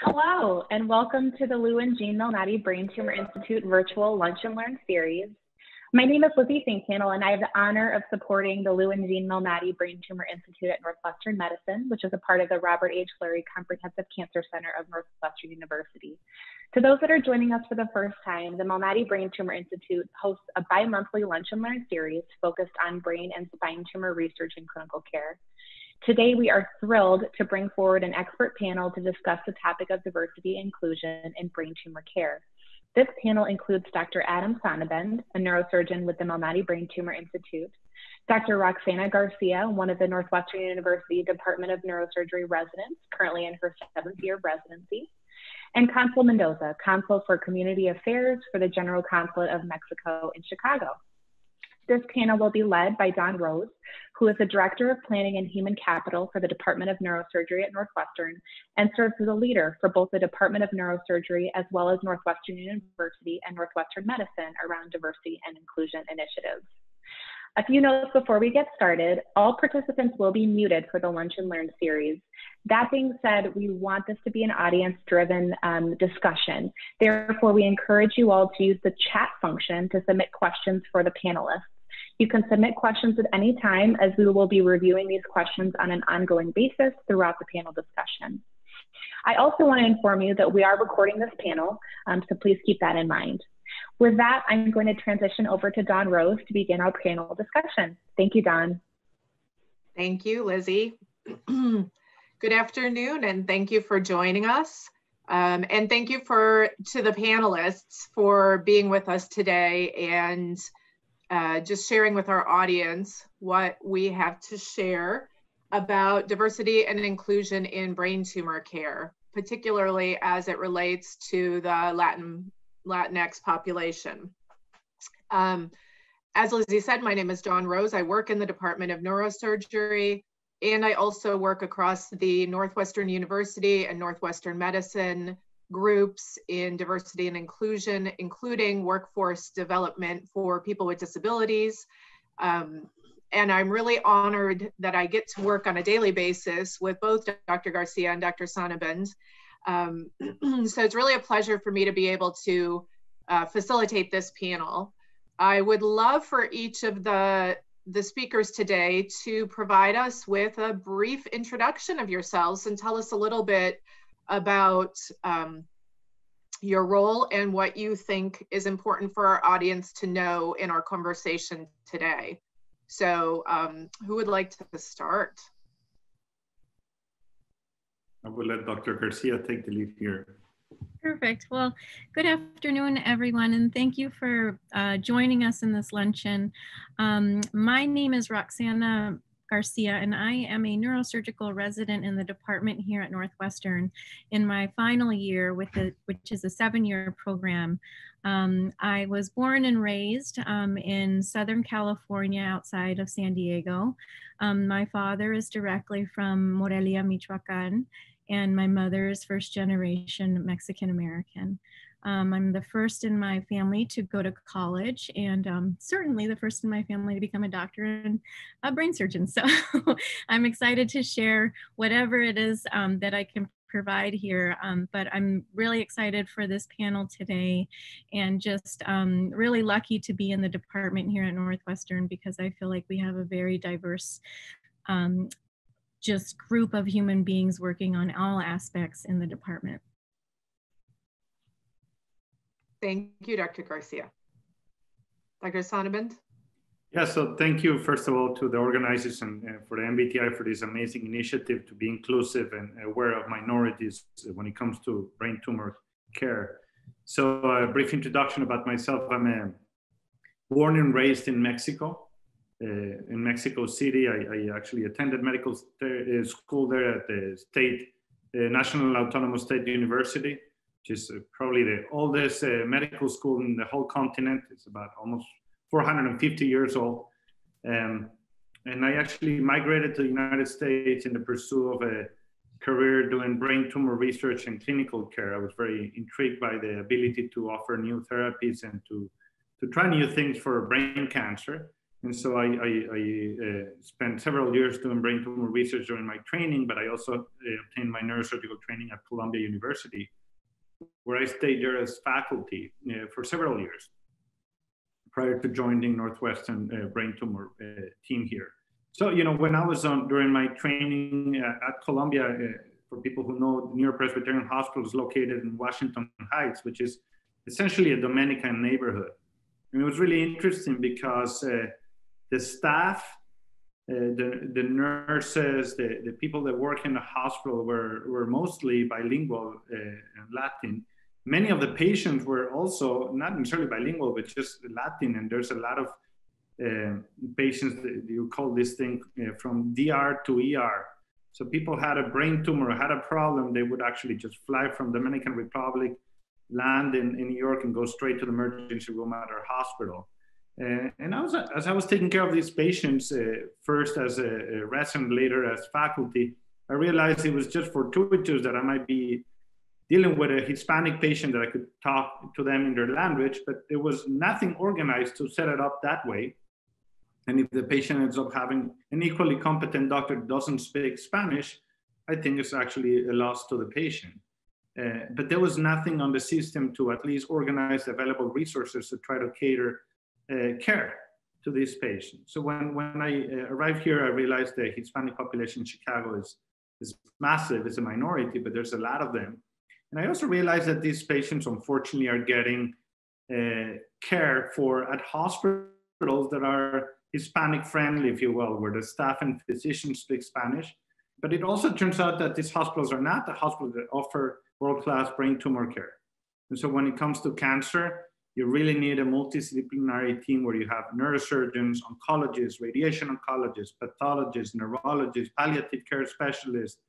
Hello, and welcome to the Lou and Jean Malnati Brain Tumor Institute virtual Lunch and Learn series. My name is Lizzie Finkpanel, and I have the honor of supporting the Lou and Jean Malnati Brain Tumor Institute at Northwestern Medicine, which is a part of the Robert H. Lurie Comprehensive Cancer Center of Northwestern University. To those that are joining us for the first time, the Malnati Brain Tumor Institute hosts a bi-monthly Lunch and Learn series focused on brain and spine tumor research and clinical care. Today, we are thrilled to bring forward an expert panel to discuss the topic of diversity and inclusion in brain tumor care. This panel includes Dr. Adam Sonabend, a neurosurgeon with the Malnati Brain Tumor Institute, Dr. Roxanna Garcia, one of the Northwestern University Department of Neurosurgery residents, currently in her 7th year of residency, and Consul Mendoza, Consul for Community Affairs for the General Consulate of Mexico in Chicago. This panel will be led by Don Rose, who is the Director of Planning and Human Capital for the Department of Neurosurgery at Northwestern and serves as a leader for both the Department of Neurosurgery as well as Northwestern University and Northwestern Medicine around diversity and inclusion initiatives. A few notes before we get started. All participants will be muted for the Lunch and Learn series. That being said, we want this to be an audience-driven discussion. Therefore, we encourage you all to use the chat function to submit questions for the panelists. You can submit questions at any time, as we will be reviewing these questions on an ongoing basis throughout the panel discussion. I also want to inform you that we are recording this panel, so please keep that in mind. With that, I'm going to transition over to Don Rose to begin our panel discussion. Thank you, Don. Thank you, Lizzie. Good afternoon, and thank you for joining us. And thank you to the panelists for being with us today and just sharing with our audience what we have to share about diversity and inclusion in brain tumor care, particularly as it relates to the Latinx population. As Lizzie said, my name is Don Rose. I work in the Department of Neurosurgery, and I also work across the Northwestern University and Northwestern Medicine groups in diversity and inclusion, including workforce development for people with disabilities. And I'm really honored that I get to work on a daily basis with both Dr. Garcia and Dr. Sonabend. So it's really a pleasure for me to be able to facilitate this panel. I would love for each of the speakers today to provide us with a brief introduction of yourselves and tell us a little bit about your role and what you think is important for our audience to know in our conversation today. So who would like to start? I will let Dr. Garcia take the lead here. Perfect. Well, good afternoon, everyone, and thank you for joining us in this luncheon. My name is Roxanna Garcia, and I am a neurosurgical resident in the department here at Northwestern in my final year, which is a 7-year program. I was born and raised in Southern California outside of San Diego. My father is directly from Morelia, Michoacan, and my mother is first-generation Mexican-American. I'm the first in my family to go to college, and certainly the first in my family to become a doctor and a brain surgeon. So I'm excited to share whatever it is that I can provide here, but I'm really excited for this panel today, and just really lucky to be in the department here at Northwestern, because I feel like we have a very diverse just group of human beings working on all aspects in the department. Thank you, Dr. Garcia. Dr. Sonabend? Yeah, so thank you, first of all, to the organizers and for the MBTI for this amazing initiative to be inclusive and aware of minorities when it comes to brain tumor care. So a brief introduction about myself. I'm born and raised in Mexico. In Mexico City, I actually attended medical school there at the National Autonomous State University, which is probably the oldest medical school in the whole continent. It's about almost 450 years old. And I actually migrated to the United States in the pursuit of a career doing brain tumor research and clinical care. I was very intrigued by the ability to offer new therapies and to try new things for brain cancer. And so I spent several years doing brain tumor research during my training, but I also obtained my neurosurgical training at Columbia University, where I stayed there as faculty for several years prior to joining Northwestern Brain Tumor team here. So, you know, when I was during my training at Columbia, for people who know, Neuropresbyterian Hospital is located in Washington Heights, which is essentially a Dominican neighborhood. And it was really interesting because the staff, the nurses, the people that work in the hospital were mostly bilingual and Latin. Many of the patients were also not necessarily bilingual, but just Latin. And there's a lot of patients that you call this thing from DR to ER. So people had a brain tumor, had a problem, they would actually just fly from Dominican Republic, land in New York, and go straight to the emergency room at our hospital. And as I was taking care of these patients, first as a resident, later as faculty, I realized it was just fortuitous that I might be dealing with a Hispanic patient that I could talk to them in their language, but there was nothing organized to set it up that way. And if the patient ends up having an equally competent doctor that doesn't speak Spanish, I think it's actually a loss to the patient. But there was nothing on the system to at least organize available resources to try to cater care to these patients. So when I arrived here, I realized the Hispanic population in Chicago is massive. It's a minority, but there's a lot of them. And I also realized that these patients, unfortunately, are getting care at hospitals that are Hispanic friendly, if you will, where the staff and physicians speak Spanish. But it also turns out that these hospitals are not the hospitals that offer world-class brain tumor care. And so when it comes to cancer, you really need a multidisciplinary team where you have neurosurgeons, oncologists, radiation oncologists, pathologists, neurologists, palliative care specialists.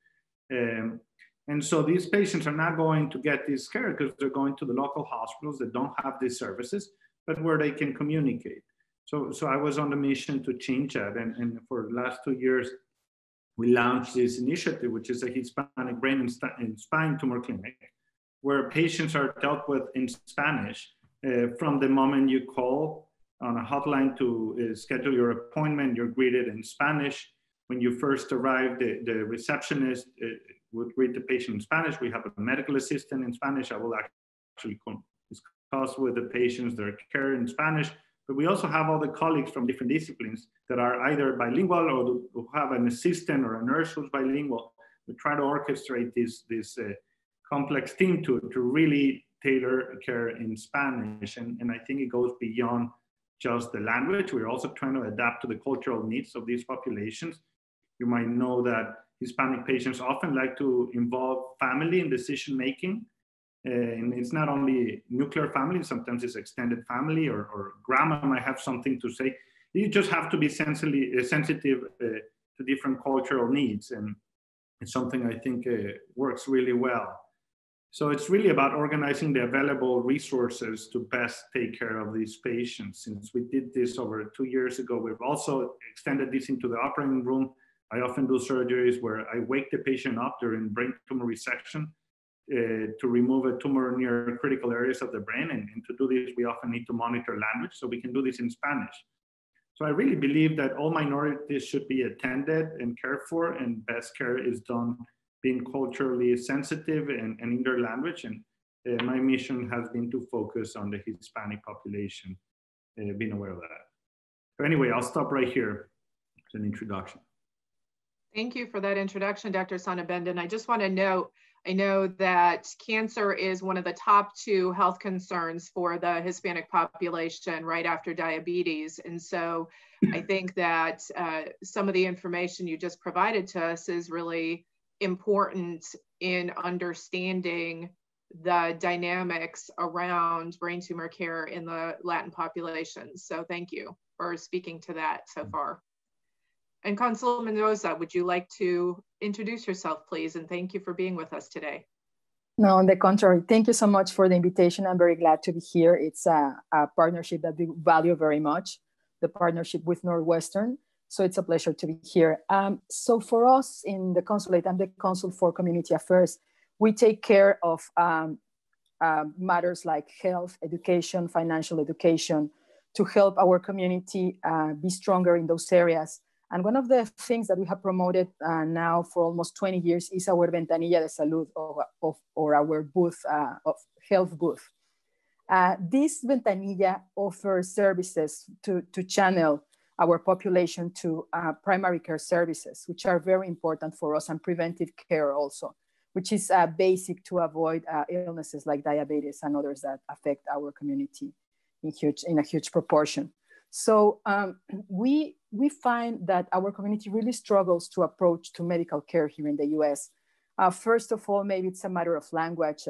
And so these patients are not going to get this care because they're going to the local hospitals that don't have these services, but where they can communicate. So I was on the mission to change that. And for the last 2 years, we launched this initiative, which is a Hispanic brain and spine tumor clinic, where patients are dealt with in Spanish from the moment you call on a hotline to schedule your appointment. You're greeted in Spanish. When you first arrive, the receptionist would greet the patient in Spanish. We have a medical assistant in Spanish. I will actually discuss with the patients their care in Spanish. But we also have all the colleagues from different disciplines that are either bilingual or who have an assistant or a nurse who's bilingual. We try to orchestrate this complex team to really tailor care in Spanish. And I think it goes beyond just the language. We're also trying to adapt to the cultural needs of these populations. You might know that Hispanic patients often like to involve family in decision-making. And it's not only nuclear family, sometimes it's extended family or grandma might have something to say. You just have to be sensitive to different cultural needs. And it's something I think works really well. So it's really about organizing the available resources to best take care of these patients. Since we did this over 2 years ago, we've also extended this into the operating room. I often do surgeries where I wake the patient up during brain tumor resection to remove a tumor near critical areas of the brain. And to do this, we often need to monitor language, so we can do this in Spanish. So I really believe that all minorities should be attended and cared for, and best care is done being culturally sensitive and in their language. And my mission has been to focus on the Hispanic population, being aware of that. So anyway, I'll stop right here as an introduction. Thank you for that introduction, Dr. Sonabend. And I just want to note, I know that cancer is one of the top 2 health concerns for the Hispanic population right after diabetes. And so I think that some of the information you just provided to us is really important in understanding the dynamics around brain tumor care in the Latin populations. So thank you for speaking to that so far. And Consul Mendoza, would you like to introduce yourself, please? And thank you for being with us today. No, on the contrary, thank you so much for the invitation. I'm very glad to be here. It's a partnership that we value very much, the partnership with Northwestern. So it's a pleasure to be here. So for us in the consulate, I'm the consul for community affairs. We take care of matters like health, education, financial education, to help our community be stronger in those areas. And one of the things that we have promoted now for almost 20 years is our Ventanilla de Salud, or our booth, of health booth. This Ventanilla offers services to channel our population to primary care services, which are very important for us, and preventive care also, which is basic to avoid illnesses like diabetes and others that affect our community in a huge proportion. So we find that our community really struggles to approach to medical care here in the US. First of all, maybe it's a matter of language.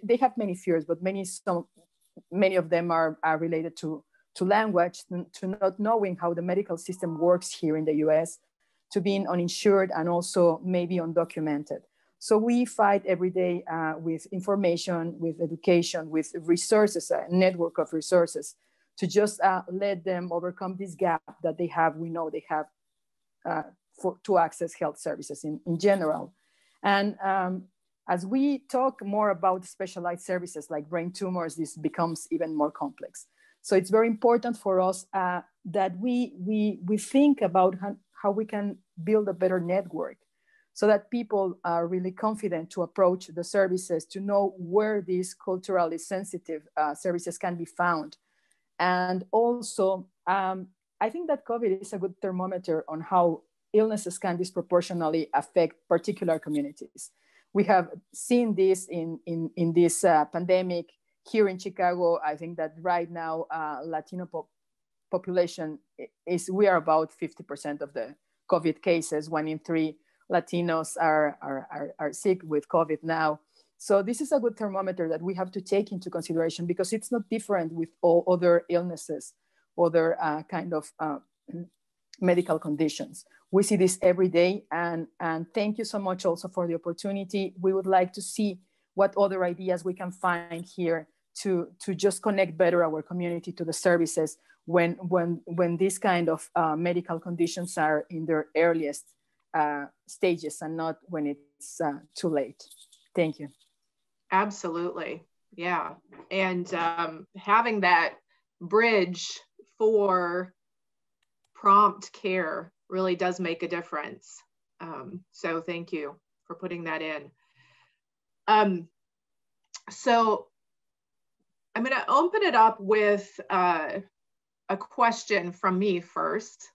They have many fears, but many of them are related to language, to not knowing how the medical system works here in the US, to being uninsured, and also maybe undocumented. So we fight every day with information, with education, with resources, a network of resources, to just let them overcome this gap that they have, we know they have, to access health services in general. And as we talk more about specialized services like brain tumors, this becomes even more complex. So it's very important for us that we think about how we can build a better network, so that people are really confident to approach the services, to know where these culturally sensitive services can be found. And also, I think that COVID is a good thermometer on how illnesses can disproportionately affect particular communities. We have seen this in this pandemic here in Chicago. I think that right now, Latino population we are about 50% of the COVID cases. 1 in 3 Latinos are sick with COVID now. So this is a good thermometer that we have to take into consideration, because it's not different with all other illnesses, other kind of medical conditions. We see this every day, and thank you so much also for the opportunity. We would like to see what other ideas we can find here to just connect better our community to the services when these kind of medical conditions are in their earliest stages, and not when it's too late. Thank you. Absolutely. Yeah. And having that bridge for prompt care really does make a difference. So thank you for putting that in. So I'm going to open it up with a question from me first.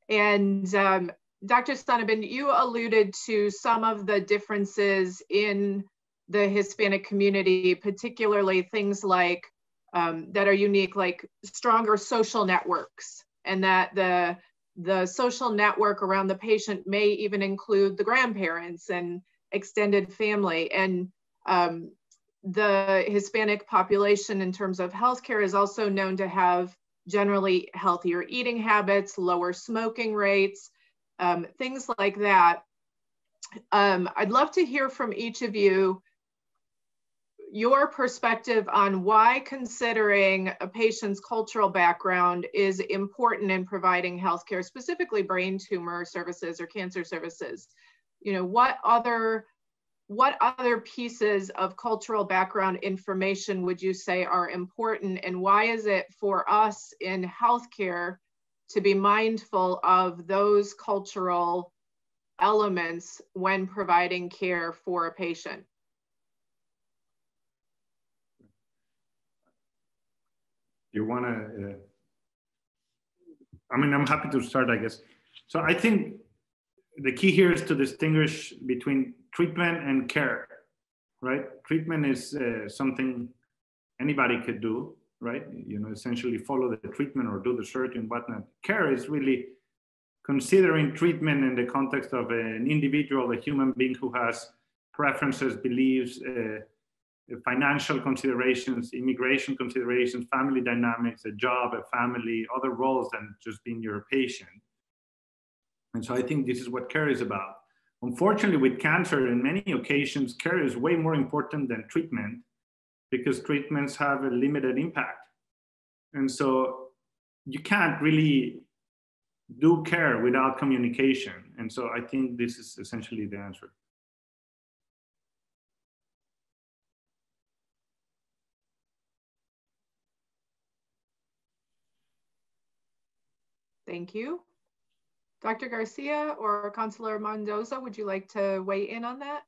And Dr. Sonabend, you alluded to some of the differences in the Hispanic community, particularly things like that are unique, like stronger social networks, and that the social network around the patient may even include the grandparents and extended family. And the Hispanic population in terms of healthcare is also known to have generally healthier eating habits, lower smoking rates, things like that. I'd love to hear from each of you your perspective on why considering a patient's cultural background is important in providing healthcare, specifically brain tumor services or cancer services. You know, what other pieces of cultural background information would you say are important, and why is it for us in healthcare to be mindful of those cultural elements when providing care for a patient? You want to, I mean, I'm happy to start, I guess. So I think the key here is to distinguish between treatment and care, right? Treatment is something anybody could do, right? You know, essentially follow the treatment or do the surgery and whatnot. Care is really considering treatment in the context of an individual, a human being who has preferences, beliefs, financial considerations, immigration considerations, family dynamics, a job, a family, other roles than just being your patient. And so I think this is what care is about. Unfortunately, with cancer, in many occasions, care is way more important than treatment, because treatments have a limited impact. And so you can't really do care without communication. And so I think this is essentially the answer. Thank you. Dr. Garcia or Consul Mendoza, would you like to weigh in on that?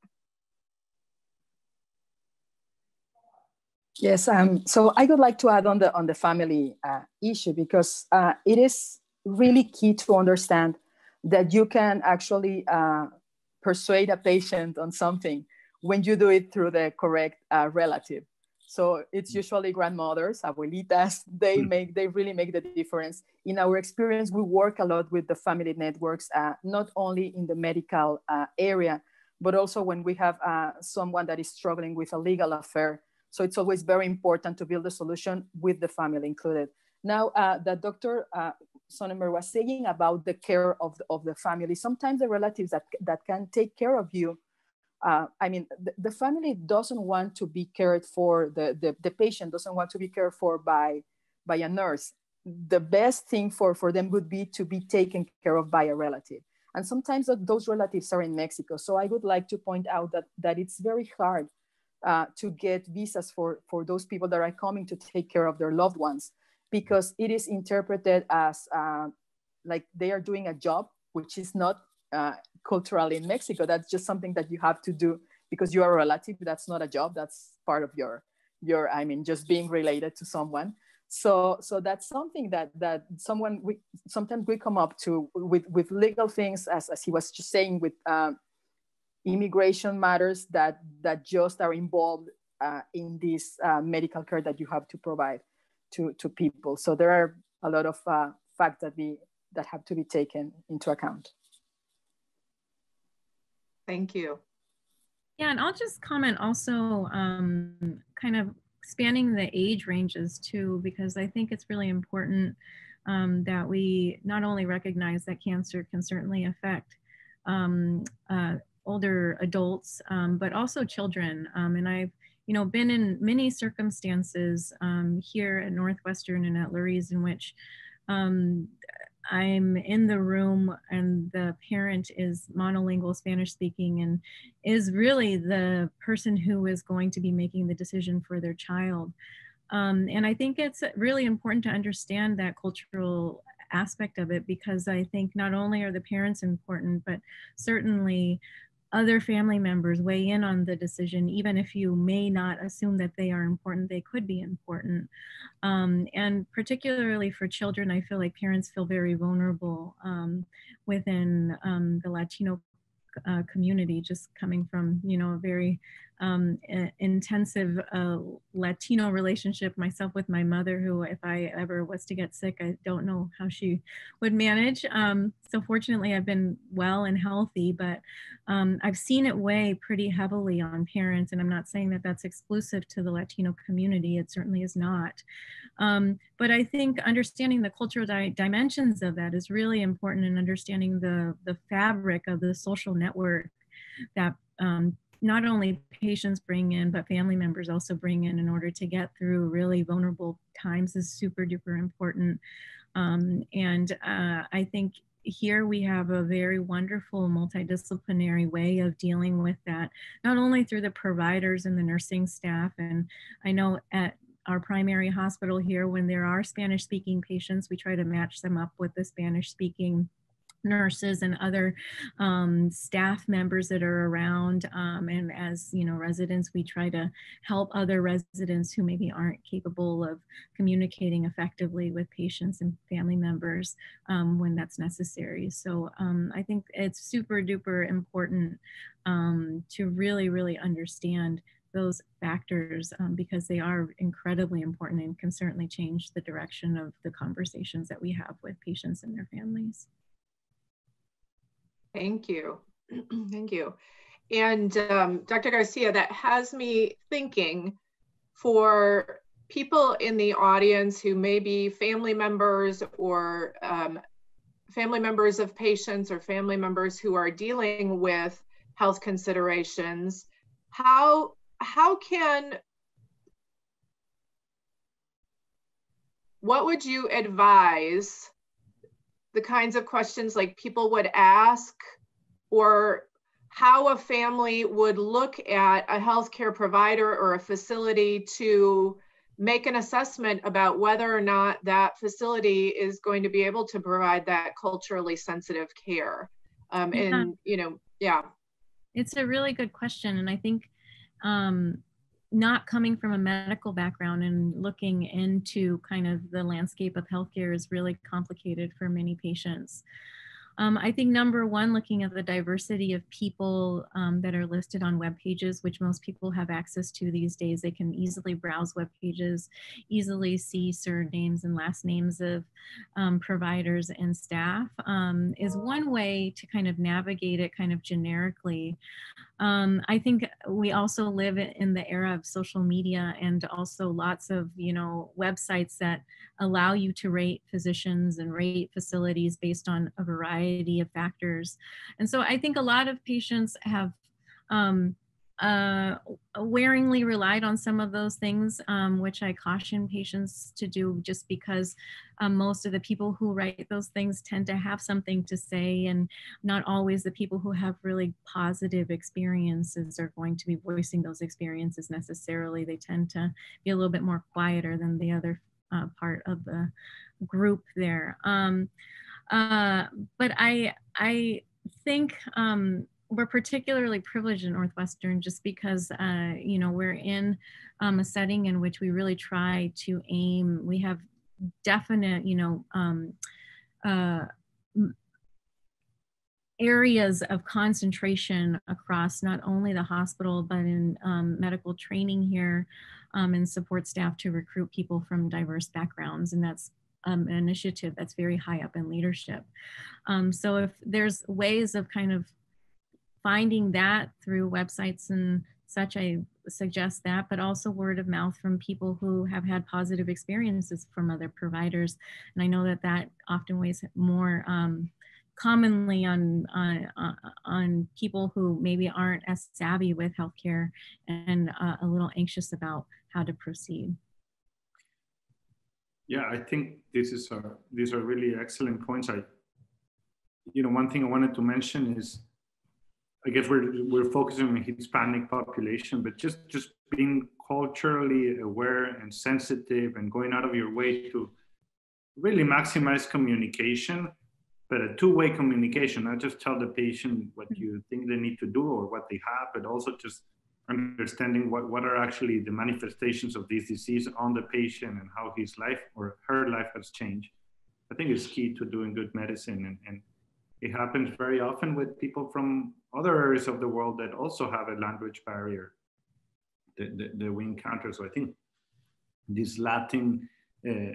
Yes, so I would like to add on the family issue, because it is really key to understand that you can actually persuade a patient on something when you do it through the correct relative. So it's usually grandmothers, abuelitas, they really make the difference. In our experience, we work a lot with the family networks, not only in the medical area, but also when we have someone that is struggling with a legal affair. So it's always very important to build a solution with the family included. Now, that Dr. Sonabend was saying about the care of the family, sometimes the relatives that can take care of you, I mean, the family doesn't want to be cared for, the patient doesn't want to be cared for by a nurse. The best thing for them would be to be taken care of by a relative. And sometimes those relatives are in Mexico. So I would like to point out that it's very hard to get visas for those people that are coming to take care of their loved ones, because it is interpreted as like they are doing a job, which is not culturally in Mexico. That's just something that you have to do because you are a relative. That's not a job. That's part of your I mean, just being related to someone. So that's something that sometimes we come up to with legal things, as he was just saying, with immigration matters that just are involved in this medical care that you have to provide to people. So there are a lot of facts that have to be taken into account. Thank you. Yeah, and I'll just comment also, kind of spanning the age ranges too, because I think it's really important that we not only recognize that cancer can certainly affect older adults, but also children. And I've, been in many circumstances here at Northwestern and at Lurie's in which I'm in the room and the parent is monolingual Spanish speaking and is really the person who is going to be making the decision for their child. And I think it's really important to understand that cultural aspect of it, because I think not only are the parents important, but certainly other family members weigh in on the decision. Even if you may not assume that they are important, they could be important. And particularly for children, I feel like parents feel very vulnerable within the Latino community, just coming from, a very intensive Latino relationship myself with my mother, who, if I ever was to get sick, I don't know how she would manage. So fortunately, I've been well and healthy, but I've seen it weigh pretty heavily on parents. And I'm not saying that that's exclusive to the Latino community. It certainly is not. But I think understanding the cultural dimensions of that is really important, in understanding the fabric of the social network that not only patients bring in, but family members also bring in order to get through really vulnerable times is super duper important. And I think here we have a very wonderful multidisciplinary way of dealing with that, not only through the providers and the nursing staff. And I know at our primary hospital here, when there are Spanish speaking patients, we try to match them up with the Spanish speaking nurses and other staff members that are around. And as residents, we try to help other residents who maybe aren't capable of communicating effectively with patients and family members when that's necessary. So I think it's super duper important to really, really understand those factors because they are incredibly important and can certainly change the direction of the conversations that we have with patients and their families. Thank you. Thank you. And Dr. Garcia, that has me thinking, for people in the audience who may be family members or family members of patients or family members who are dealing with health considerations, what would you advise the kinds of questions like people would ask, or how a family would look at a healthcare provider or a facility to make an assessment about whether or not that facility is going to be able to provide that culturally sensitive care. And, you know, yeah. It's a really good question. And I think not coming from a medical background and looking into kind of the landscape of healthcare is really complicated for many patients. I think number one, looking at the diversity of people that are listed on web pages, which most people have access to these days. They can easily browse web pages, easily see surnames and last names of providers and staff, is one way to kind of navigate it kind of generically. I think we also live in the era of social media and also lots of, you know, websites that allow you to rate physicians and rate facilities based on a variety of factors. And so I think a lot of patients have waringly relied on some of those things, which I caution patients to do, just because most of the people who write those things tend to have something to say, and not always the people who have really positive experiences are going to be voicing those experiences necessarily. They tend to be a little bit more quieter than the other part of the group there. But I think we're particularly privileged in Northwestern just because, you know, we're in a setting in which we really try to aim. We have definite, you know, areas of concentration across not only the hospital, but in medical training here and support staff to recruit people from diverse backgrounds. And that's an initiative that's very high up in leadership. So if there's ways of kind of finding that through websites and such, I suggest that, but also word of mouth from people who have had positive experiences from other providers. And I know that that often weighs more commonly on people who maybe aren't as savvy with healthcare and a little anxious about how to proceed. Yeah, I think these are really excellent points. You know, one thing I wanted to mention is, I guess we're focusing on the Hispanic population, but just being culturally aware and sensitive and going out of your way to really maximize communication, but a two-way communication, not just tell the patient what you think they need to do or what they have, but also just understanding what are actually the manifestations of this disease on the patient and how his life or her life has changed. I think it's key to doing good medicine, and it happens very often with people from other areas of the world that also have a language barrier that we encounter. So I think this Latin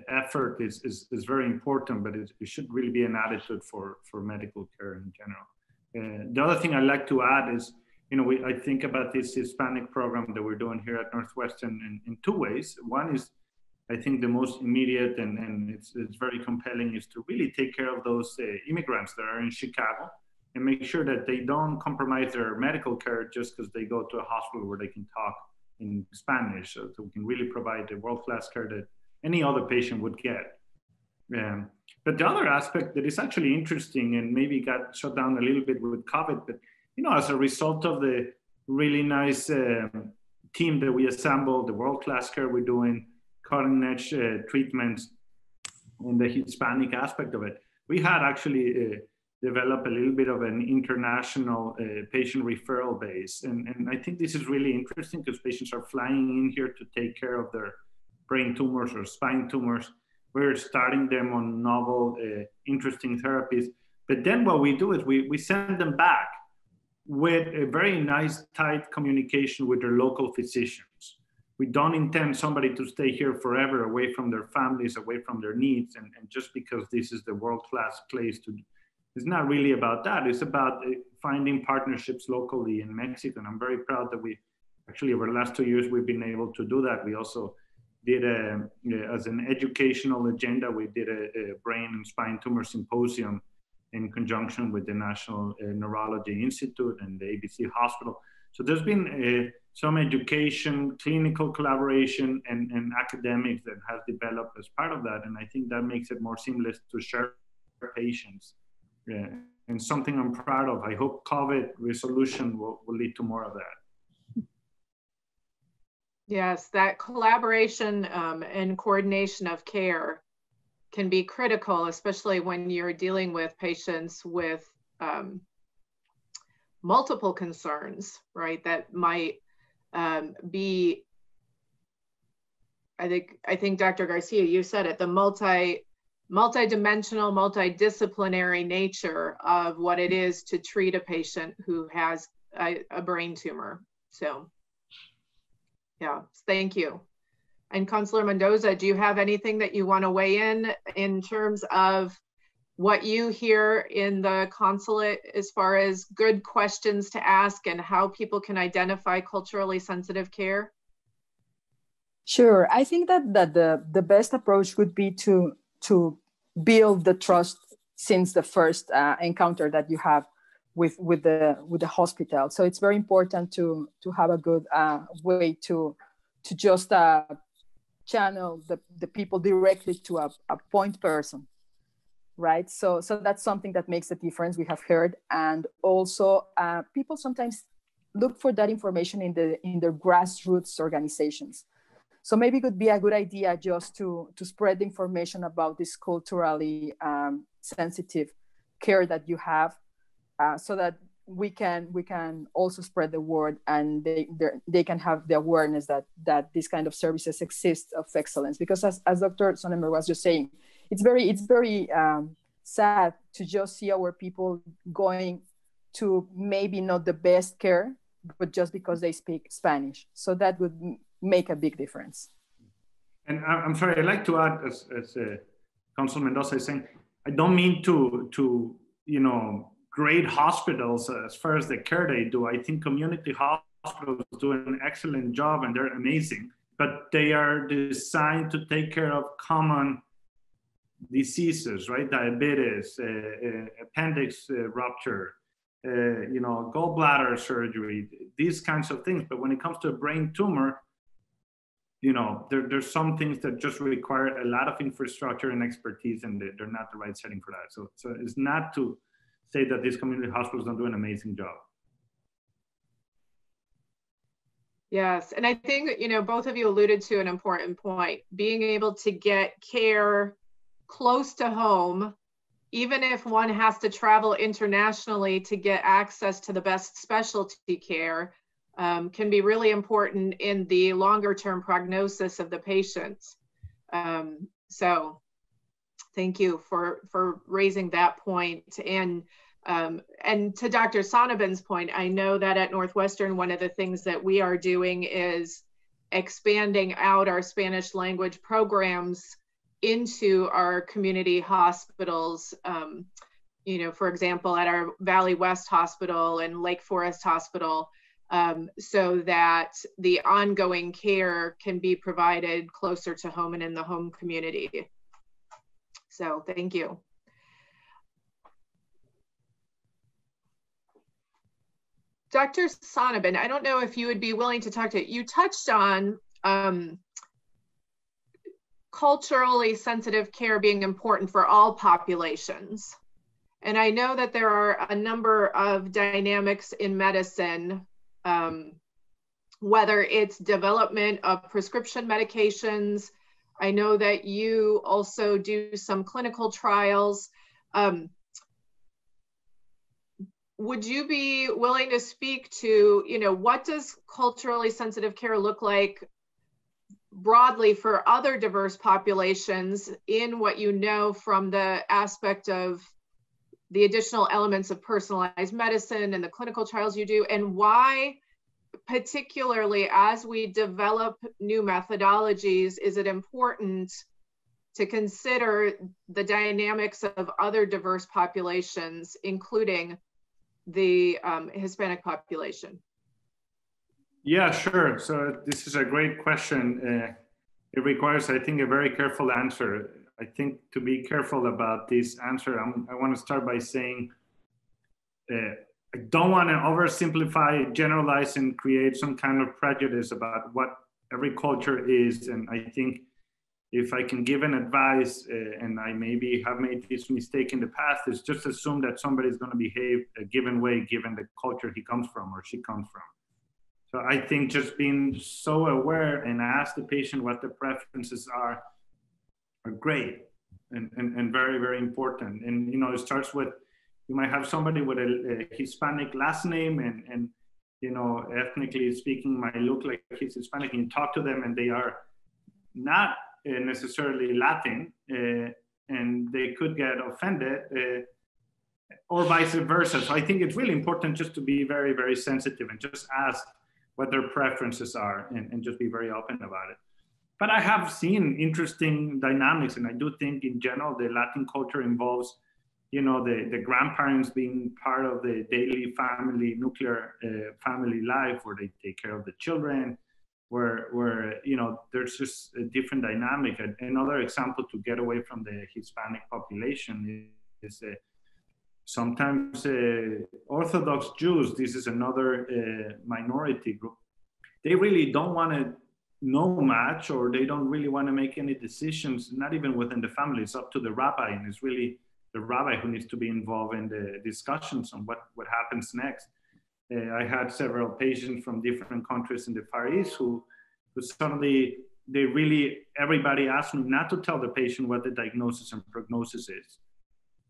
effort is very important, but it should really be an attitude for medical care in general. The other thing I'd like to add is, you know, I think about this Hispanic program that we're doing here at Northwestern in two ways. One is, I think the most immediate and it's very compelling is to really take care of those immigrants that are in Chicago and make sure that they don't compromise their medical care just because they go to a hospital where they can talk in Spanish. So we can really provide the world-class care that any other patient would get. But the other aspect that is actually interesting and maybe got shut down a little bit with COVID, but you know, as a result of the really nice team that we assembled, the world-class care we're doing, cutting-edge treatments, and the Hispanic aspect of it, we had actually developed a little bit of an international patient referral base. And I think this is really interesting because patients are flying in here to take care of their brain tumors or spine tumors. We're starting them on novel, interesting therapies. But then what we do is we send them back with a very nice, tight communication with their local physicians. We don't intend somebody to stay here forever, away from their families, away from their needs, and just because this is the world-class place to, it's not really about that. It's about finding partnerships locally in Mexico. And I'm very proud that we, actually over the last 2 years, we've been able to do that. We also did as an educational agenda, we did a brain and spine tumor symposium in conjunction with the National Neurology Institute and the ABC Hospital. So there's been some education, clinical collaboration, and academics that has developed as part of that. And I think that makes it more seamless to share patients. And something I'm proud of. I hope COVID resolution will lead to more of that. Yes, that collaboration and coordination of care can be critical, especially when you're dealing with patients with multiple concerns, right? That might be, I think Dr. Garcia, you said it, the multidimensional, multidisciplinary nature of what it is to treat a patient who has a brain tumor. So, yeah, thank you. And Consul Mendoza, do you have anything that you want to weigh in terms of what you hear in the consulate as far as good questions to ask and how people can identify culturally sensitive care? Sure. I think that the best approach would be to build the trust since the first encounter that you have with the hospital. So it's very important to have a good way to just channel the people directly to a point person, right? So that's something that makes a difference, we have heard. And also people sometimes look for that information in their grassroots organizations. So maybe it would be a good idea just to spread the information about this culturally sensitive care that you have, so that we can also spread the word, and they can have the awareness that this kind of services exist of excellence. Because as Dr. Sonabend was just saying, it's very sad to just see our people going to maybe not the best care, but just because they speak Spanish. So that would make a big difference. And I'm sorry, I'd like to add, as Consul Mendoza is saying, I don't mean to grade hospitals as far as the care they do. I think community hospitals do an excellent job and they're amazing, but they are designed to take care of common diseases, right? Diabetes, appendix rupture, gallbladder surgery, these kinds of things. But when it comes to a brain tumor, there's some things that just require a lot of infrastructure and expertise, and they're not the right setting for that. So it's not to say that these community hospitals don't do an amazing job. Yes, and I think, both of you alluded to an important point, being able to get care close to home, even if one has to travel internationally to get access to the best specialty care, can be really important in the longer term prognosis of the patients. So thank you for raising that point. And to Dr. Sonabend's point, I know that at Northwestern, one of the things that we are doing is expanding out our Spanish language programs into our community hospitals. For example, at our Valley West Hospital and Lake Forest Hospital, so that the ongoing care can be provided closer to home and in the home community. So thank you. Dr. Sonabend, I don't know if you would be willing to talk to, you touched on culturally sensitive care being important for all populations. And I know that there are a number of dynamics in medicine, whether it's development of prescription medications. I know that you also do some clinical trials. Would you be willing to speak to, what does culturally sensitive care look like broadly for other diverse populations in what you know from the aspect of the additional elements of personalized medicine and the clinical trials you do, and why, particularly as we develop new methodologies, is it important to consider the dynamics of other diverse populations, including the Hispanic population? Yeah, sure. So this is a great question. It requires, I think, a very careful answer. I think to be careful about this answer, I want to start by saying I don't want to oversimplify, generalize, and create some kind of prejudice about what every culture is. And I think if I can give an advice, and I maybe have made this mistake in the past, is just assume that somebody is going to behave a given way given the culture he comes from or she comes from. So I think just being so aware and ask the patient what the preferences are great and very, very important. And, you know, it starts with, you might have somebody with a Hispanic last name and, you know, ethnically speaking might look like he's Hispanic, and you talk to them and they are not necessarily Latin, and they could get offended, or vice versa. So I think it's really important just to be very, very sensitive and just ask what their preferences are and just be very open about it. But I have seen interesting dynamics, and I do think in general the Latin culture involves, you know, the grandparents being part of the daily family, nuclear family life, where they take care of the children, where you know, there's just a different dynamic. Another example to get away from the Hispanic population is sometimes Orthodox Jews. This is another minority group. They really don't want to know much, or they don't really want to make any decisions, not even within the family. It's up to the rabbi, and it's really the rabbi who needs to be involved in the discussions on what happens next. I had several patients from different countries in the Far East who suddenly, everybody asked me not to tell the patient what the diagnosis and prognosis is,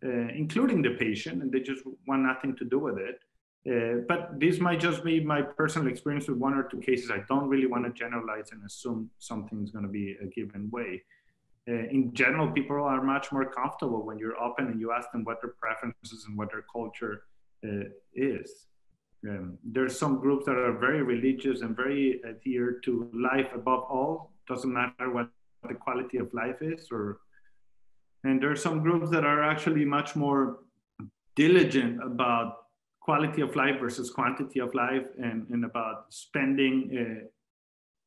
including the patient, and they just want nothing to do with it. But this might just be my personal experience with one or two cases. I don't really want to generalize and assume something's going to be a given way. In general, people are much more comfortable when you're open and you ask them what their preferences and what their culture is. There's some groups that are very religious and very adhered to life above all. Doesn't matter what the quality of life is, and there are some groups that are actually much more diligent about quality of life versus quantity of life, and about spending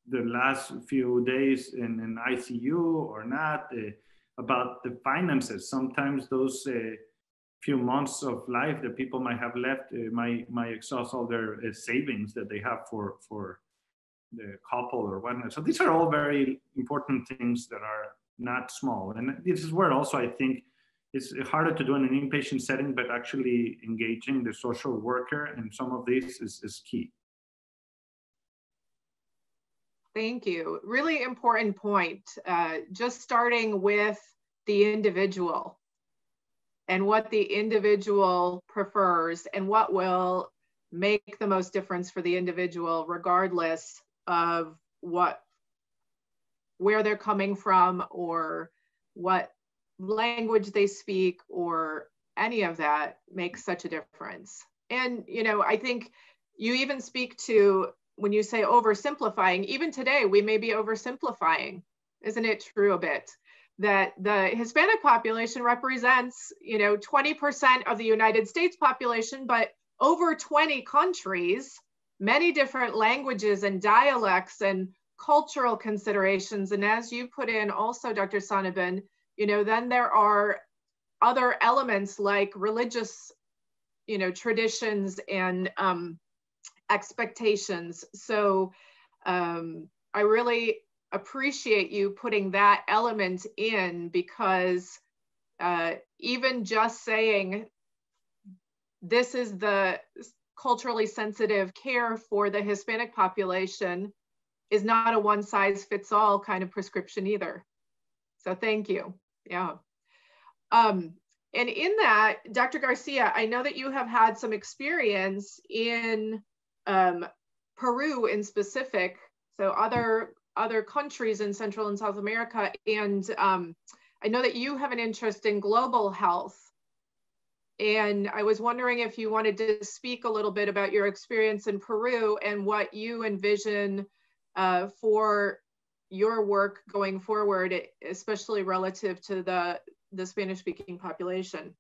the last few days in an ICU or not, about the finances. Sometimes those few months of life that people might have left might exhaust all their savings that they have for the couple or whatnot. So these are all very important things that are not small. And this is where also I think it's harder to do in an inpatient setting, but actually engaging the social worker and some of this is key. Thank you. Really important point. Just starting with the individual and what the individual prefers and what will make the most difference for the individual, regardless of where they're coming from or what language they speak or any of that makes such a difference. And, you know, I think you even speak to, when you say oversimplifying, even today we may be oversimplifying. Isn't it true a bit that the Hispanic population represents, you know, 20% of the United States population, but over 20 countries, many different languages and dialects and cultural considerations. And as you put in also, Dr. Sonabend, you know, then there are other elements like religious, you know, traditions and expectations. So I really appreciate you putting that element in, because even just saying this is the culturally sensitive care for the Hispanic population is not a one size fits all kind of prescription either. So thank you. Yeah. And in that, Dr. Garcia, I know that you have had some experience in Peru in specific, so other countries in Central and South America. And I know that you have an interest in global health. And I was wondering if you wanted to speak a little bit about your experience in Peru and what you envision for your work going forward, especially relative to the Spanish-speaking population.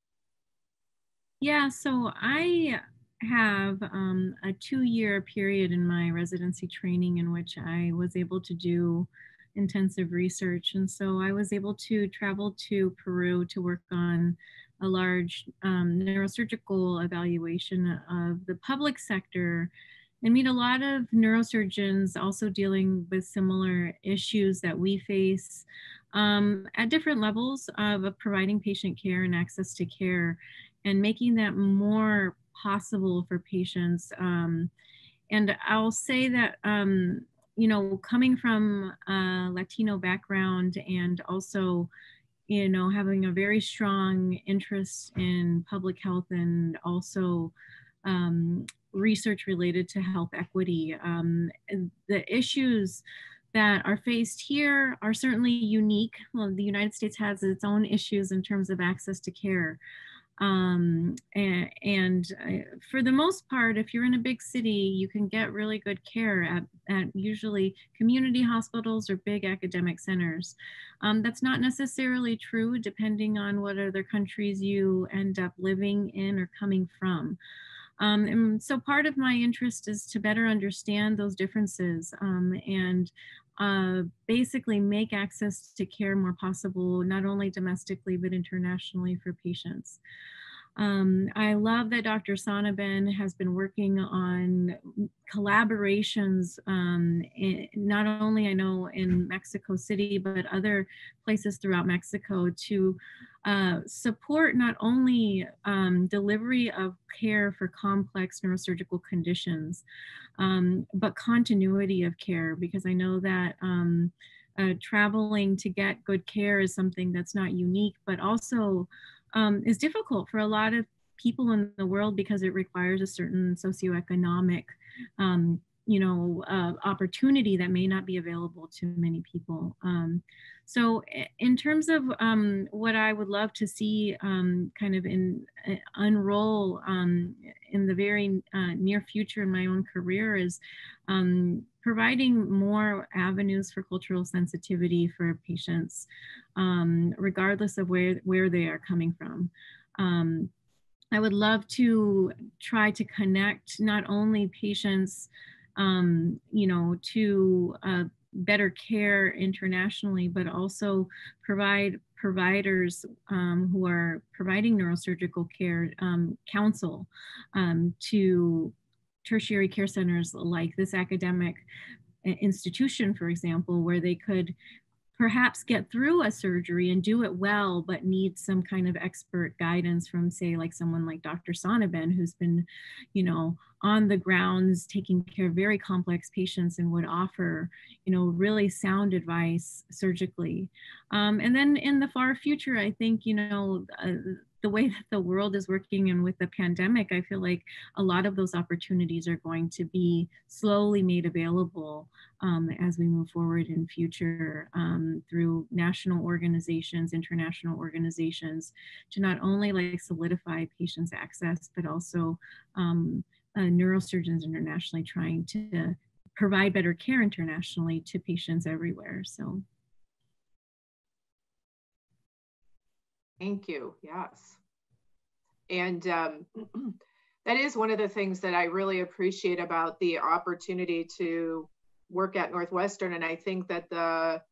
Yeah, so I have a 2-year period in my residency training in which I was able to do intensive research. And so I was able to travel to Peru to work on a large neurosurgical evaluation of the public sector and meet a lot of neurosurgeons also dealing with similar issues that we face at different levels of providing patient care and access to care and making that more possible for patients. And I'll say that, you know, coming from a Latino background and also, you know, having a very strong interest in public health and also research related to health equity, the issues that are faced here are certainly unique. Well, the United States has its own issues in terms of access to care. For the most part, if you're in a big city, you can get really good care at usually community hospitals or big academic centers. That's not necessarily true depending on what other countries you end up living in or coming from. And so part of my interest is to better understand those differences and basically make access to care more possible, not only domestically, but internationally for patients. I love that Dr. Sonabend has been working on collaborations, not only I know in Mexico City, but other places throughout Mexico to support not only delivery of care for complex neurosurgical conditions, but continuity of care, because I know that traveling to get good care is something that's not unique, but also is difficult for a lot of people in the world because it requires a certain socioeconomic opportunity that may not be available to many people. So in terms of what I would love to see kind of unroll in the very near future in my own career is providing more avenues for cultural sensitivity for patients, regardless of where they are coming from. I would love to try to connect not only patients to better care internationally, but also provide providers who are providing neurosurgical care counsel to tertiary care centers like this academic institution, for example, where they could perhaps get through a surgery and do it well, but need some kind of expert guidance from, say, like someone like Dr. Sonabend, who's been, on the grounds taking care of very complex patients and would offer, really sound advice surgically. And then in the far future, I think, the way that the world is working and with the pandemic, I feel like a lot of those opportunities are going to be slowly made available as we move forward in future through national organizations, international organizations, to not only like solidify patients' access, but also neurosurgeons internationally trying to provide better care internationally to patients everywhere. So. Thank you. Yes. And that is one of the things that I really appreciate about the opportunity to work at Northwestern. And I think that the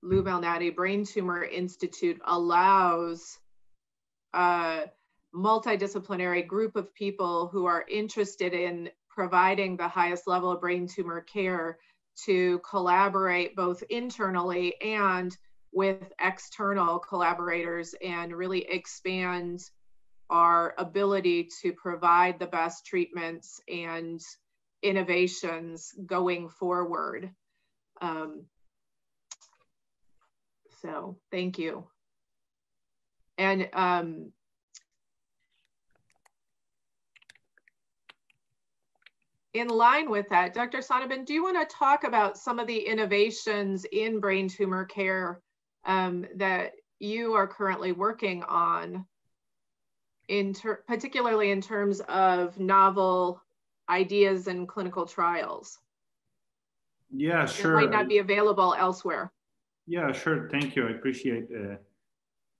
Malnati Brain Tumor Institute allows a multidisciplinary group of people who are interested in providing the highest level of brain tumor care to collaborate both internally and with external collaborators and really expand our ability to provide the best treatments and innovations going forward. So thank you. And in line with that, Dr. Sonabend, do you want to talk about some of the innovations in brain tumor care that you are currently working on, particularly in terms of novel ideas and clinical trials? Yeah, sure. That might not be available elsewhere. Yeah, sure. Thank you. I appreciate it.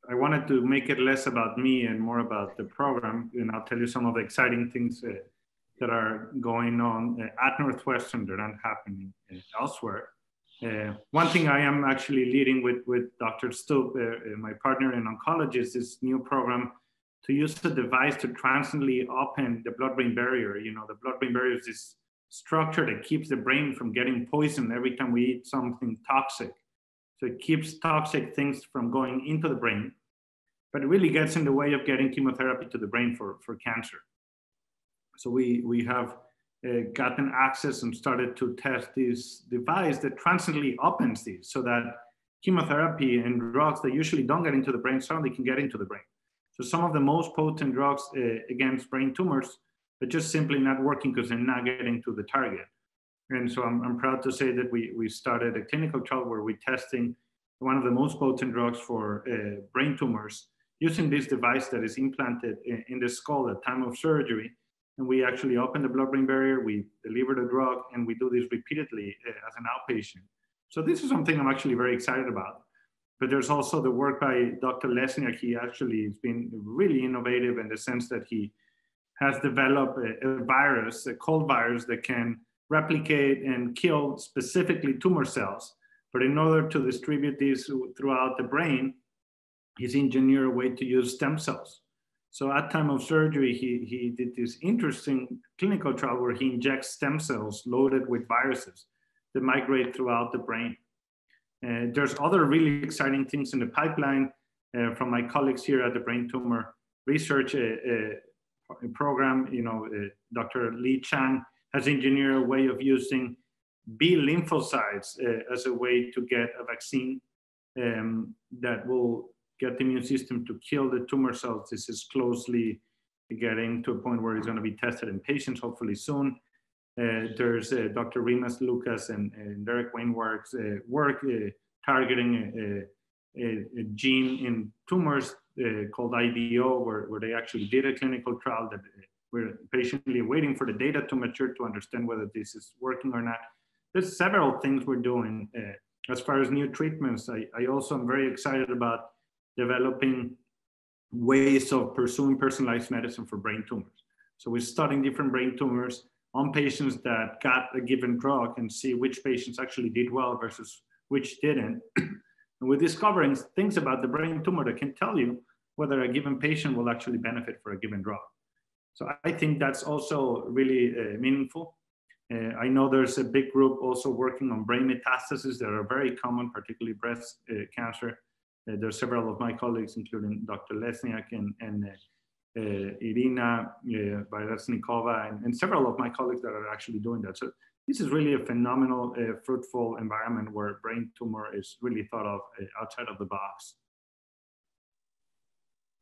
I wanted to make it less about me and more about the program, and I'll tell you some of the exciting things that are going on at Northwestern that aren't happening elsewhere. One thing I am actually leading with Dr. Stoop, my partner and oncologist, this new program to use a device to transiently open the blood-brain barrier. The blood-brain barrier is this structure that keeps the brain from getting poisoned every time we eat something toxic. So it keeps toxic things from going into the brain, but it really gets in the way of getting chemotherapy to the brain for cancer. So we have gotten access and started to test this device that transiently opens these so that chemotherapy and drugs that usually don't get into the brain suddenly can get into the brain. So some of the most potent drugs against brain tumors are just simply not working because they're not getting to the target. And so I'm proud to say that we started a clinical trial where we're testing one of the most potent drugs for brain tumors using this device that is implanted in the skull at time of surgery. And we actually open the blood-brain barrier, we deliver the drug, and we do this repeatedly as an outpatient. So this is something I'm actually very excited about. But there's also the work by Dr. Lesniak. He actually has been really innovative in the sense that he has developed a virus, a cold virus that can replicate and kill specifically tumor cells. But in order to distribute these throughout the brain, he's engineered a way to use stem cells. So at time of surgery, he did this interesting clinical trial where he injects stem cells loaded with viruses that migrate throughout the brain. There's other really exciting things in the pipeline from my colleagues here at the Brain Tumor Research Program. Dr. Li Chang has engineered a way of using B lymphocytes as a way to get a vaccine that will get the immune system to kill the tumor cells. This is closely getting to a point where it's going to be tested in patients, hopefully soon. There's Dr. Rimas Lucas and Derek Wainwright's work targeting a gene in tumors called IDO, where they actually did a clinical trial that we're patiently waiting for the data to mature to understand whether this is working or not. There's several things we're doing. As far as new treatments, I also am very excited about developing ways of pursuing personalized medicine for brain tumors. So we're studying different brain tumors on patients that got a given drug and see which patients actually did well versus which didn't. And we're discovering things about the brain tumor that can tell you whether a given patient will actually benefit for a given drug. So I think that's also really meaningful. I know there's a big group also working on brain metastases that are very common, particularly breast cancer. There's several of my colleagues, including Dr. Lesniak and Irina Baryasnikova, and several of my colleagues that are actually doing that. So this is really a phenomenal, fruitful environment where brain tumor is really thought of outside of the box.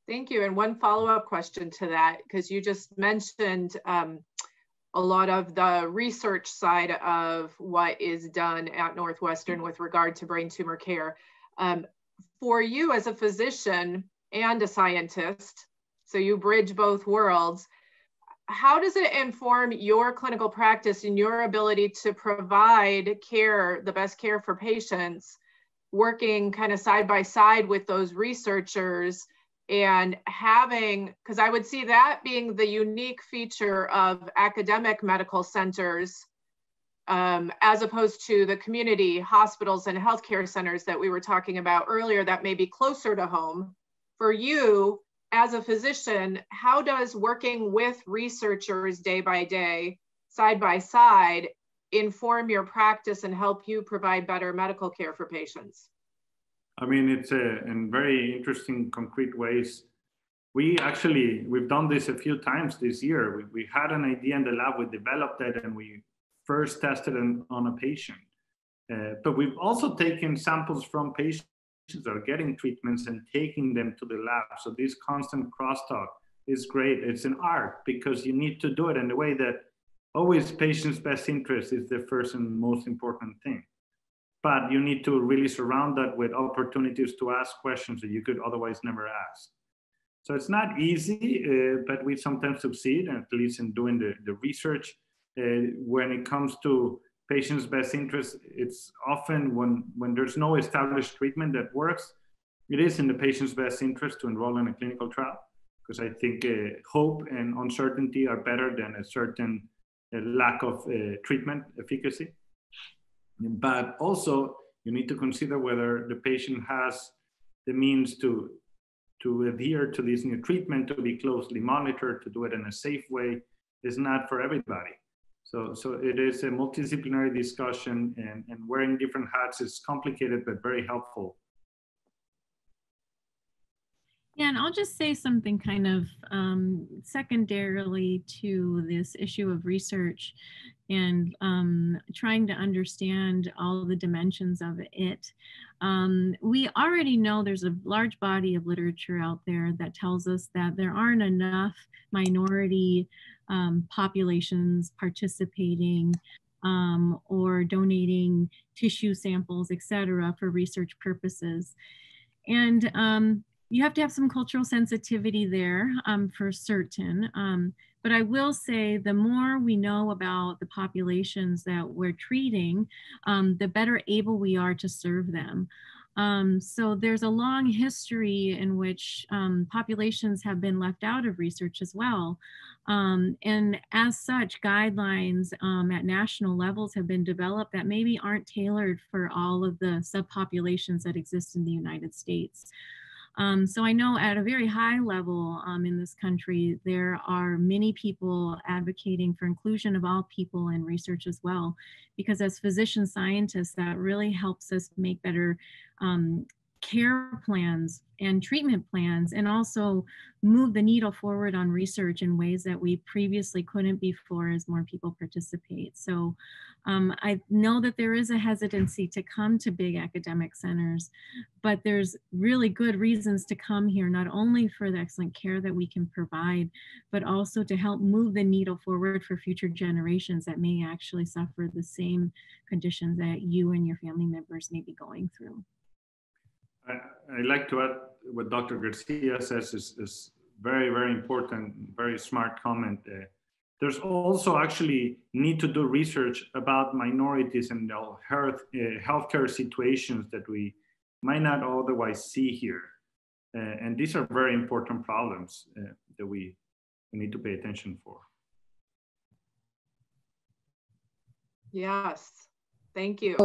Thank you. And one follow-up question to that, because you just mentioned a lot of the research side of what is done at Northwestern with regard to brain tumor care. For you as a physician and a scientist, so you bridge both worlds, how does it inform your clinical practice and your ability to provide care, the best care for patients, working kind of side by side with those researchers and having, because I would see that being the unique feature of academic medical centers as opposed to the community hospitals and healthcare centers that we were talking about earlier that may be closer to home. For you as a physician, how does working with researchers day by day, side by side, inform your practice and help you provide better medical care for patients? I mean, it's in very interesting, concrete ways. We've done this a few times this year. We had an idea in the lab, we developed it, and we first tested it on a patient. But we've also taken samples from patients that are getting treatments and taking them to the lab. So this constant crosstalk is great. It's an art because you need to do it in the way that always patient's best interest is the first and most important thing. But you need to really surround that with opportunities to ask questions that you could otherwise never ask. So it's not easy, but we sometimes succeed, at least in doing the research. When it comes to patient's best interest, it's often when there's no established treatment that works, it is in the patient's best interest to enroll in a clinical trial, because I think hope and uncertainty are better than a certain lack of treatment efficacy. But also, you need to consider whether the patient has the means to adhere to this new treatment, to be closely monitored, to do it in a safe way. Is not for everybody. So it is a multidisciplinary discussion, and wearing different hats is complicated, but very helpful. Yeah, and I'll just say something kind of secondarily to this issue of research and trying to understand all the dimensions of it. We already know there's a large body of literature out there that tells us that there aren't enough minority populations participating or donating tissue samples, et cetera, for research purposes. And you have to have some cultural sensitivity there for certain. But I will say the more we know about the populations that we're treating, the better able we are to serve them. So there's a long history in which populations have been left out of research as well. And as such, guidelines at national levels have been developed that maybe aren't tailored for all of the subpopulations that exist in the United States. So I know at a very high level in this country, there are many people advocating for inclusion of all people in research as well, because as physician scientists, that really helps us make better care plans and treatment plans, and also move the needle forward on research in ways that we previously couldn't before as more people participate. So I know that there is a hesitancy to come to big academic centers, but there's really good reasons to come here, not only for the excellent care that we can provide, but also to help move the needle forward for future generations that may actually suffer the same conditions that you and your family members may be going through. I'd like to add what Dr. Garcia says is very, very important, very smart comment. There's also actually need to do research about minorities and healthcare situations that we might not otherwise see here. And these are very important problems that we need to pay attention for. Yes, thank you.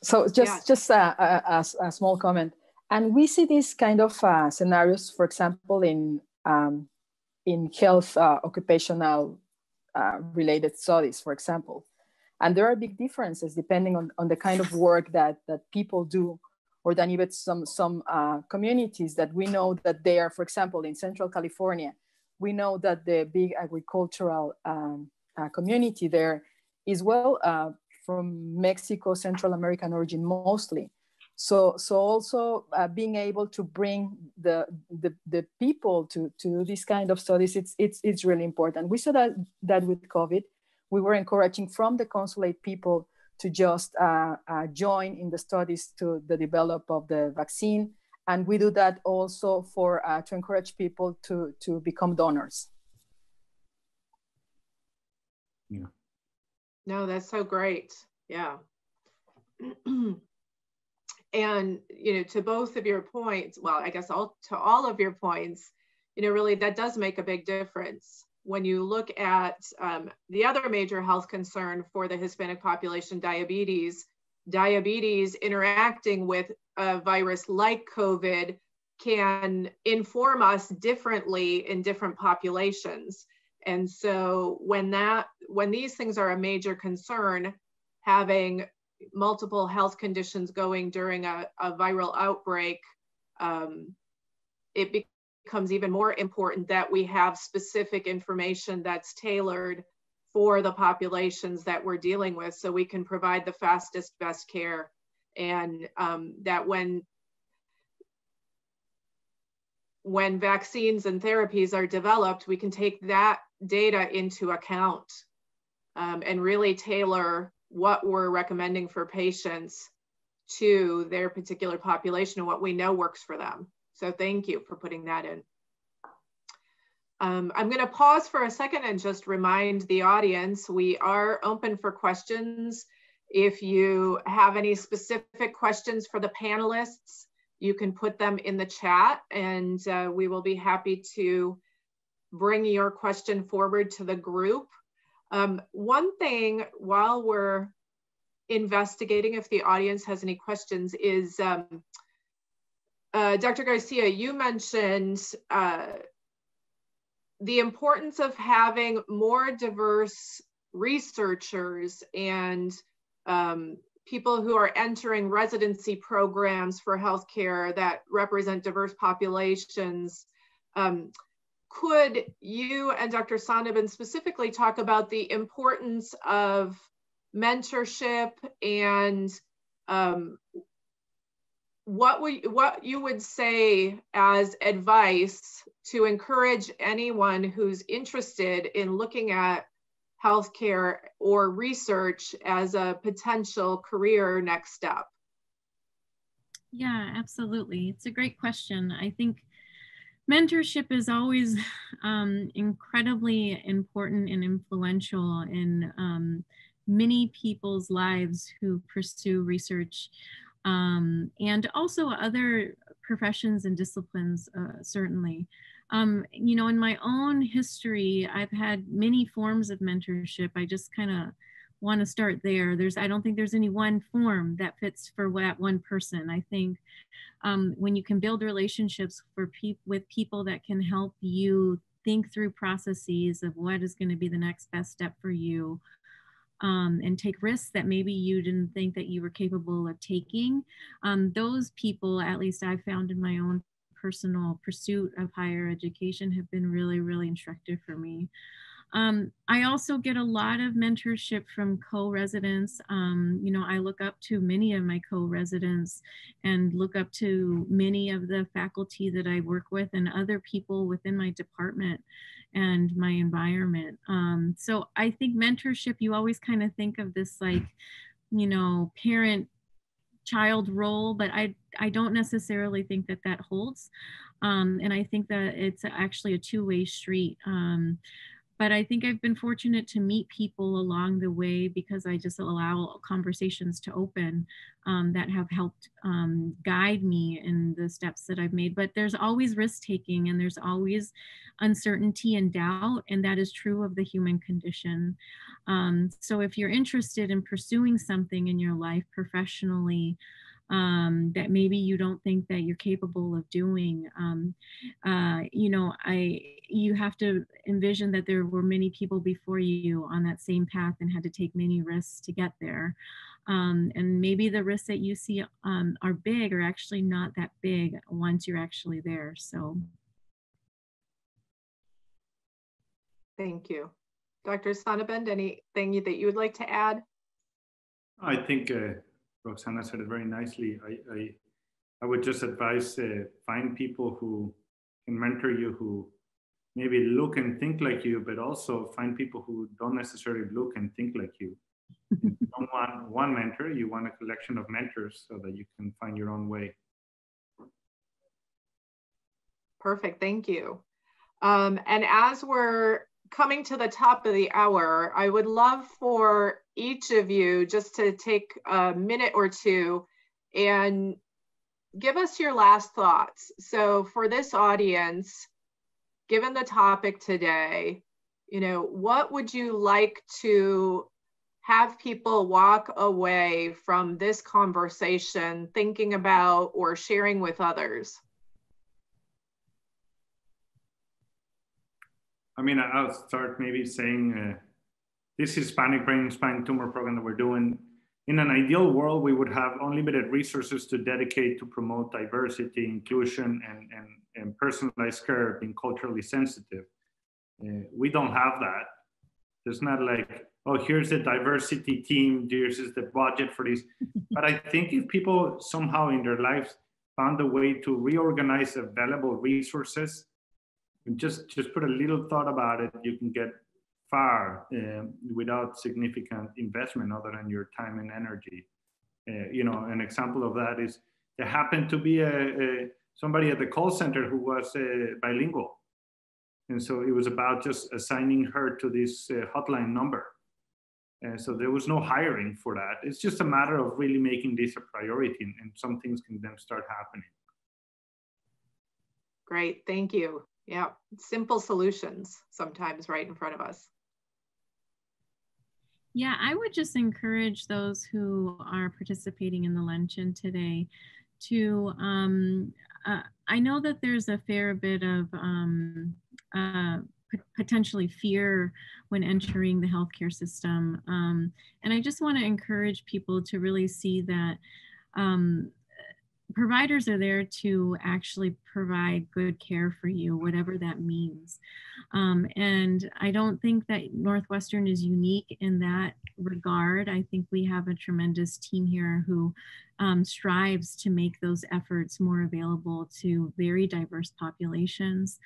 So just a small comment. And we see these kind of scenarios, for example, in health occupational related studies, for example. And there are big differences depending on the kind of work that people do, or then even some communities that we know that they are, for example, in Central California, we know that the big agricultural community there is from Mexico, Central American origin mostly. So also being able to bring the people to these kind of studies, it's really important. We saw that with COVID, we were encouraging from the consulate people to just join in the studies to the develop of the vaccine. And we do that also for to encourage people to become donors. Yeah. No, that's so great. Yeah. And, to both of your points, well, I guess to all of your points, really that does make a big difference. When you look at the other major health concern for the Hispanic population, diabetes interacting with a virus like COVID can inform us differently in different populations. And so when these things are a major concern, having multiple health conditions going during a viral outbreak, it becomes even more important that we have specific information that's tailored for the populations that we're dealing with, so we can provide the fastest, best care. And that when vaccines and therapies are developed, we can take that data into account and really tailor what we're recommending for patients to their particular population and what we know works for them. So thank you for putting that in. I'm going to pause for a second and just remind the audience, we are open for questions. If you have any specific questions for the panelists, you can put them in the chat, and we will be happy to bring your question forward to the group. One thing while we're investigating if the audience has any questions is, Dr. Garcia, you mentioned the importance of having more diverse researchers and people who are entering residency programs for healthcare that represent diverse populations. Could you and Dr. Sonabend specifically talk about the importance of mentorship and what you would say as advice to encourage anyone who's interested in looking at healthcare or research as a potential career next step? Yeah, absolutely. It's a great question. I think mentorship is always incredibly important and influential in many people's lives who pursue research and also other professions and disciplines, certainly. You know, in my own history, I've had many forms of mentorship. I just kind of want to start there. I don't think there's any one form that fits for that one person. I think when you can build relationships with people that can help you think through processes of what is going to be the next best step for you, and take risks that maybe you didn't think that you were capable of taking. Those people, at least I've found in my own personal pursuit of higher education, have been really, really instructive for me. I also get a lot of mentorship from co-residents. You know, I look up to many of my co-residents and look up to many of the faculty that I work with and other people within my department and my environment. So I think mentorship, you always kind of think of this like, you know, parent-child role, but I don't necessarily think that that holds. And I think that it's actually a two-way street. But I think I've been fortunate to meet people along the way because I just allow conversations to open that have helped guide me in the steps that I've made. But there's always risk taking and there's always uncertainty and doubt, and that is true of the human condition. So if you're interested in pursuing something in your life professionally, that maybe you don't think that you're capable of doing, you know, you have to envision that there were many people before you on that same path and had to take many risks to get there. And maybe the risks that you see are big are actually not that big once you're actually there. So. Thank you. Dr. Sonabend, anything that you would like to add? I think Roxanna said it very nicely. I would just advise find people who can mentor you, who maybe look and think like you, but also find people who don't necessarily look and think like you. You don't want one mentor, you want a collection of mentors so that you can find your own way. Perfect, thank you. And as we're coming to the top of the hour, I would love for each of you just to take a minute or two and give us your last thoughts. So for this audience, given the topic today, you know, what would you like to have people walk away from this conversation thinking about or sharing with others? I mean, I'll start maybe saying this Hispanic brain and spine tumor program that we're doing, in an ideal world, we would have unlimited resources to dedicate to promote diversity, inclusion, and personalized care, being culturally sensitive. We don't have that. It's not like, oh, here's the diversity team, this is the budget for this. But I think if people somehow in their lives found a way to reorganize available resources, and just put a little thought about it, you can get far without significant investment other than your time and energy. You know, an example of that is there happened to be somebody at the call center who was bilingual. And so it was about just assigning her to this hotline number. So there was no hiring for that. It's just a matter of really making this a priority, and some things can then start happening. Great, thank you. Yeah, simple solutions sometimes right in front of us. Yeah, I would just encourage those who are participating in the luncheon today to, I know that there's a fair bit of potentially fear when entering the healthcare system. And I just want to encourage people to really see that providers are there to actually provide good care for you, whatever that means. And I don't think that Northwestern is unique in that regard. I think we have a tremendous team here who strives to make those efforts more available to very diverse populations.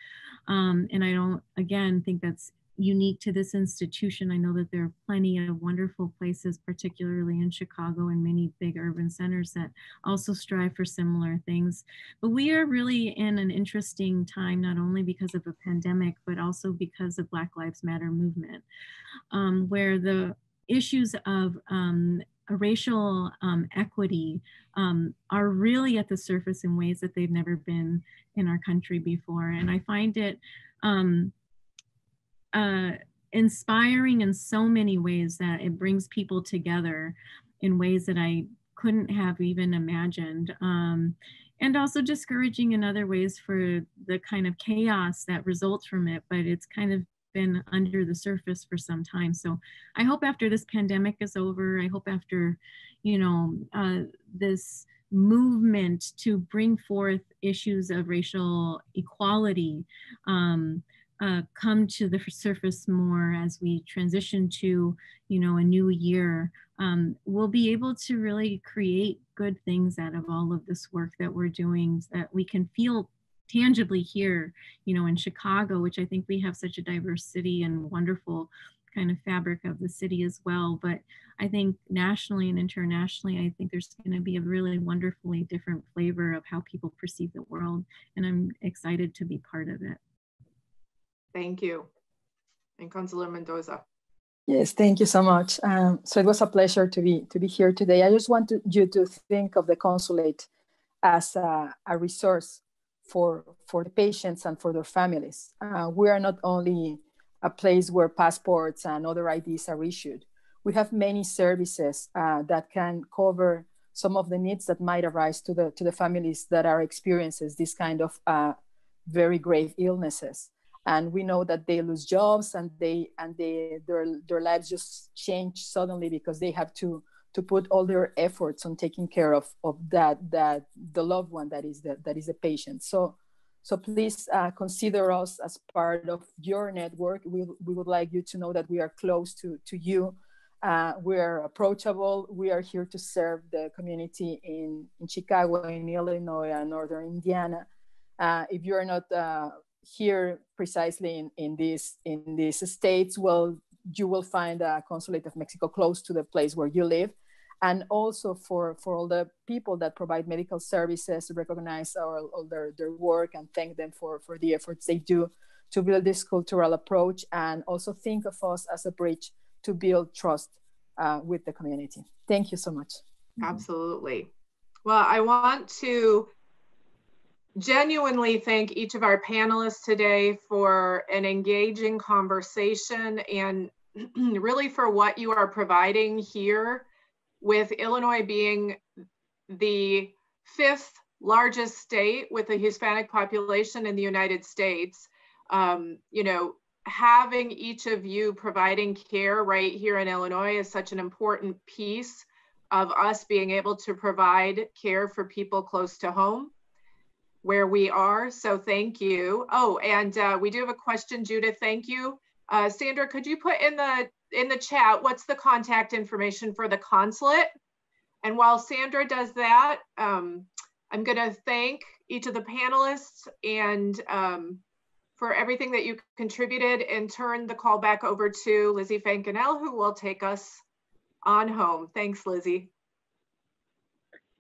And I don't, again, think that's unique to this institution. I know that there are plenty of wonderful places, particularly in Chicago and many big urban centers, that also strive for similar things. But we are really in an interesting time, not only because of a pandemic, but also because of Black Lives Matter movement, where the issues of racial equity are really at the surface in ways that they've never been in our country before. And I find it inspiring in so many ways that it brings people together in ways that I couldn't have even imagined. And also discouraging in other ways for the kind of chaos that results from it, but it's kind of been under the surface for some time. So I hope after this pandemic is over, I hope after, you know, this movement to bring forth issues of racial equality come to the surface more as we transition to, you know, a new year, we'll be able to really create good things out of all of this work that we're doing, that we can feel tangibly here, you know, in Chicago, which I think we have such a diverse city and wonderful kind of fabric of the city as well. But I think nationally and internationally, I think there's going to be a really wonderfully different flavor of how people perceive the world. And I'm excited to be part of it. Thank you. And Consul Mendoza. Yes, thank you so much. So it was a pleasure to be here today. I just want you to think of the consulate as a resource for the patients and for their families. We are not only a place where passports and other IDs are issued. We have many services that can cover some of the needs that might arise to the families that are experiencing this kind of very grave illnesses. And we know that they lose jobs and their lives just change suddenly because they have to put all their efforts on taking care of the loved one that is the patient. So please consider us as part of your network. We would like you to know that we are close to you. We are approachable. We are here to serve the community in Chicago, in Illinois, and Northern Indiana. If you are not here precisely in these states, well, you will find a Consulate of Mexico close to the place where you live. And also for all the people that provide medical services, recognize all their work and thank them for the efforts they do to build this cultural approach, and also think of us as a bridge to build trust with the community. Thank you so much. Absolutely. Well, I want to genuinely thank each of our panelists today for an engaging conversation and really for what you are providing here, with Illinois being the 5th largest state with a Hispanic population in the United States. You know, having each of you providing care right here in Illinois is such an important piece of us being able to provide care for people close to home where we are. So thank you. Oh, and we do have a question, Judith. Thank you. Sandra, could you put in the chat what's the contact information for the consulate? And while Sandra does that, I'm going to thank each of the panelists and for everything that you contributed, and turn the call back over to Lizzie Fancanel, who will take us on home. Thanks, Lizzie.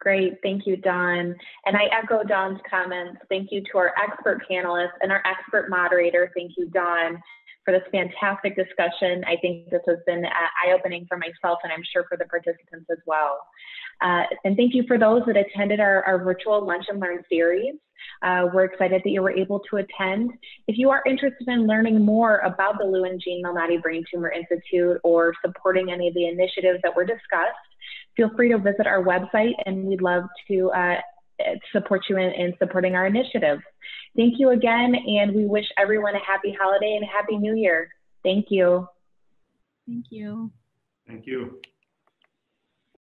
Great, thank you, Dawn. And I echo Dawn's comments. Thank you to our expert panelists and our expert moderator. Thank you, Dawn, for this fantastic discussion. I think this has been eye-opening for myself, and I'm sure for the participants as well. And thank you for those that attended our virtual Lunch and Learn series. We're excited that you were able to attend. If you are interested in learning more about the Lou and Jean Malnati Brain Tumor Institute or supporting any of the initiatives that were discussed, feel free to visit our website, and we'd love to support you in supporting our initiative. Thank you again, and we wish everyone a happy holiday and a happy new year. Thank you. Thank you. Thank you.